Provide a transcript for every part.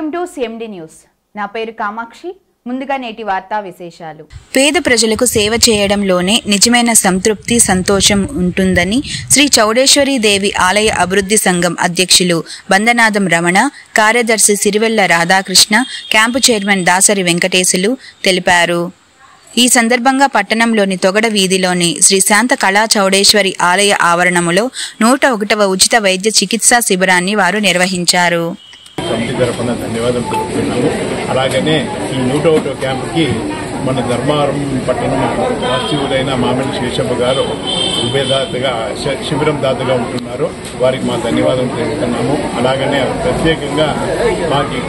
Welcome to CMD news. నా పేరు కామాక్షి. ముందుగా నేటి వార్తా విశేషాలు. పేద ప్రజలకు సేవ చేయడంలోనే నిజమైన సంతృప్తి సంతోషం ఉంటుందని శ్రీ చౌడేశ్వరి దేవి ఆలయ అభివృద్ధి సంఘం అధ్యక్షులు బందనాదం రమణ, కార్యదర్శి సిరివెల్ల రాధాకృష్ణ, క్యాంపు చైర్మన్ దాసరి వెంకటేశులు తెలిపారు. ఈ సందర్భంగా పట్టణంలోని తొగడ వీధిలోని శ్రీ శాంత కళా చౌడేశ్వరి ఆలయ ఆవరణములో 101వ ఉచిత వైద్య చికిత్సా శిబిరాన్ని వారు నిర్వహించారు. కమిటీ తరఫున ధన్యవాదాలు తెలుపుతున్నాము. అలాగనే ఈ 101వ క్యాంపుకి మన ధర్మవరం పట్టణం వాస్తవులైన మామిడి శేషప్ప గారు ఉభయదాతగా శిబిరం దాతగా ఉంటున్నారు. వారికి మా ధన్యవాదాలు తెలుపుతున్నాము. అలాగనే ప్రత్యేకంగా మాకు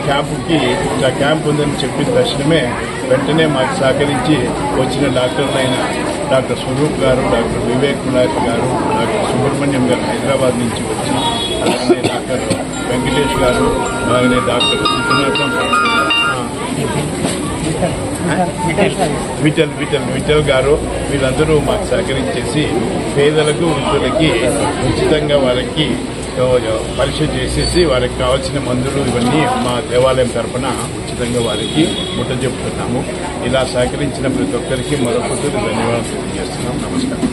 క్యాంప్ ఉందని చెప్పిన తక్షణమే వెంటనే మాకు సహకరించి వచ్చిన డాక్టర్లైన డాక్టర్ స్వరూప్ గారు, డాక్టర్ వివేక్ కుమార్ గారు, డాక్టర్ సుబ్రహ్మణ్యం గారు హైదరాబాద్ నుంచి వచ్చి, అలాగనే డాక్టర్ వెంకటేష్ గారు, అలాగనే డాక్టర్ విఠల్ గారు, వీళ్ళందరూ మాకు సహకరించేసి పేదలకు వృద్ధులకి ఉచితంగా వారికి పరీక్ష చేసేసి వారికి కావాల్సిన మందులు ఇవన్నీ మా దేవాలయం తరఫున ఉచితంగా వారికి ముట్టజెప్పుతున్నాము. ఇలా సహకరించిన ప్రతి ఒక్కరికి మరొకసారి ధన్యవాదాలు తెలియజేస్తున్నాం. నమస్కారం.